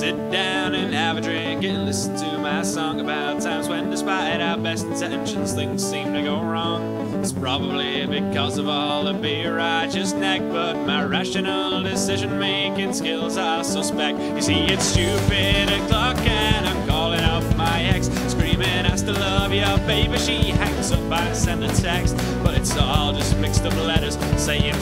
sit down and have a drink and listen to my song about times when, despite our best intentions, things seem to go wrong. It's probably because of all the beer I just nagged, but my rational decision-making skills are suspect. You see, it's stupid o'clock and I'm calling up my ex, screaming, I still love you, baby. She hangs up, I send a text, but it's all just mixed up letters saying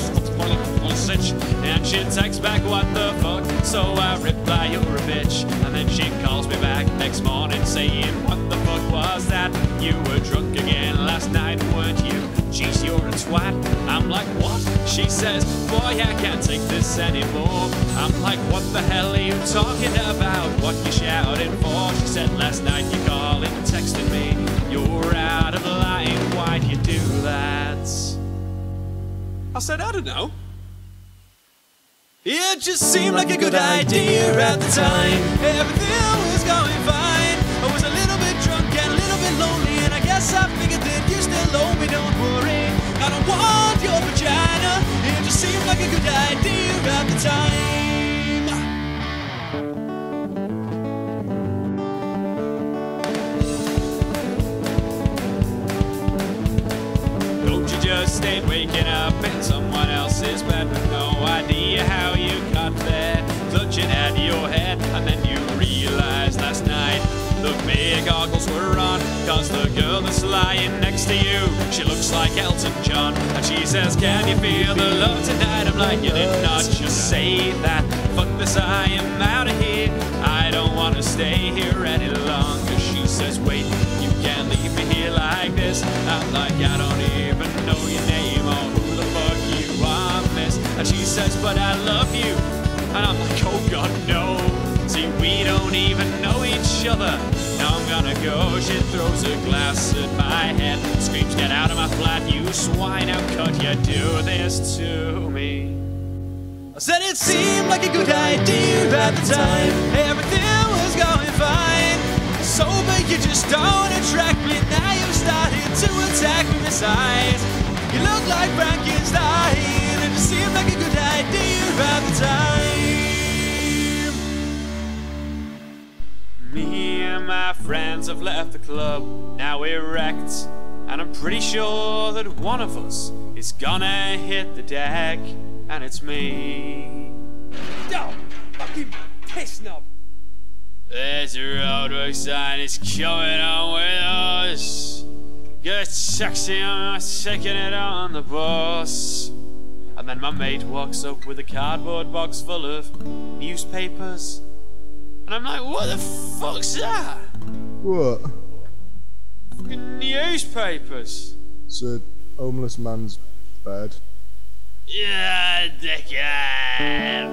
and she texts back, what the fuck? So I reply, you're a bitch. And then she calls me back next morning saying, what the fuck was that? You were drunk again last night, weren't you? Jeez, you're a twat. I'm like, what? She says, boy, I can't take this anymore. I'm like, what the hell are you talking about? What you shouting for? She said, last night you calling, texting me. You're out of line, why'd you do that? I said, I don't know. It just seemed like a good idea at the time. Everything was going fine. I was a little bit drunk and a little bit lonely, and I guess I figured that you still owe me, don't worry. I don't want your vagina. It just seemed like a good idea at the time. Don't you just stay waking up in someone else's bed with no idea how you got there, clutching at your head, and then you realize last night the beer goggles were on, cause the girl that's lying next to you, she looks like Elton John, and she says, can you feel the love tonight? I'm like, you did not just say that, fuck this, I am out of here, I don't want to stay here any longer. She says, wait, you can't leave me here like this. I'm like, I don't even know your name or who the fuck you are, miss. And she says, but I love you. And I'm like, oh God, no. See, we don't even know each other. Now I'm gonna go. She throws a glass at my head, screams, get out of my flat, you swine. How could you do this to me? I said it seemed like a good idea at the time. Everything was going fine. Sober, you just don't attract me. Now you've started to attack me besides. You look like Frankenstein. It just seemed like a good idea at the time. Me and my friends have left the club. Now we're wrecked, and I'm pretty sure that one of us is gonna hit the deck, and it's me. Yo, fucking piss knob. There's a roadwork sign, it's coming on with us. Get a taxi, I'm not taking it on the bus. And then my mate walks up with a cardboard box full of newspapers. And I'm like, what the fuck's that? What? Fucking newspapers. It's a homeless man's bed. Yeah, dickhead.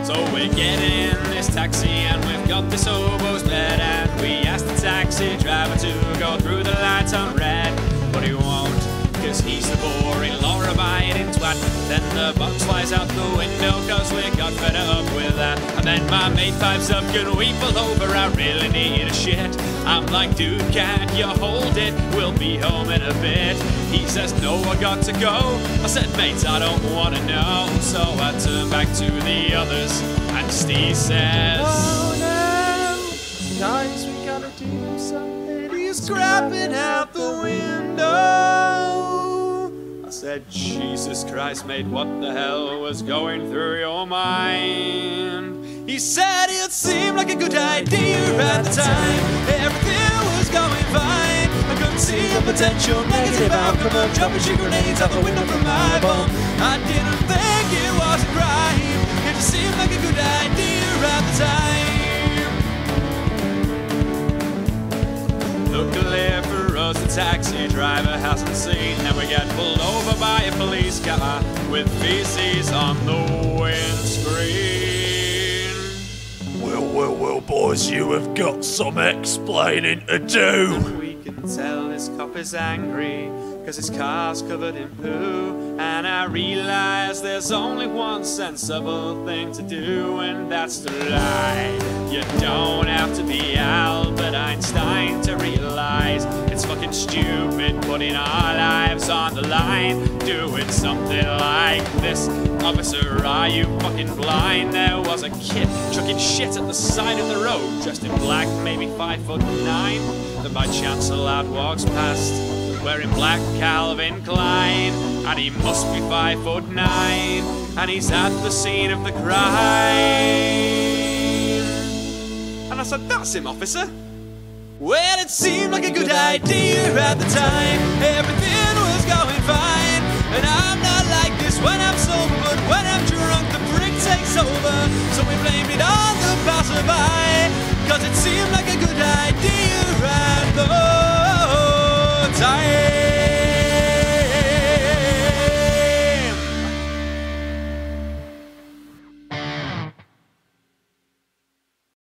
So we get in this taxi and we've got this hobo's bed, and we ask the taxi driver to go through the lights on red, but he won't, cause he's the boring law-abiding twat. Then the box flies out the window cause we got fed up with that. And then my mate pipes up, can we pull over? I really need a shit. I'm like, dude, can't you hold it? We'll be home in a bit. He says, no, I got to go. I said, mate, I don't want to know. So I turn back to the others, and Steve says, oh no, guys, we gotta do something. He's grabbing out the window. I said, Jesus Christ, mate, what the hell was going through your mind? He said it seemed like a good idea at the time. Everything was going fine. I couldn't see a potential negative outcome of dropping shit grenades out the window from my bum. I didn't think it was a crime. It just seemed like a good idea at the time. Luckily for us, the taxi driver hasn't seen that we get pulled over by a police car with feces on the windscreen. Well, boys, you have got some explaining to do. And we can tell this cop is angry, cause his car's covered in poo. And I realize there's only one sensible thing to do, and that's to lie. You don't have to be Albert Einstein to realize it's it's fucking stupid putting our lives on the line, doing something like this. Officer, are you fucking blind? There was a kid chucking shit at the side of the road, dressed in black, maybe 5'9". Then by chance a lad walks past, wearing black Calvin Klein, and he must be 5'9", and he's at the scene of the crime. And I said, that's him, officer. Well, it seemed like a good idea at the time. Everything was going fine, and I'm not like this when I'm sober, but when I'm drunk the prick takes over. So we blamed it on the passerby, cause it seemed like a good idea at the time.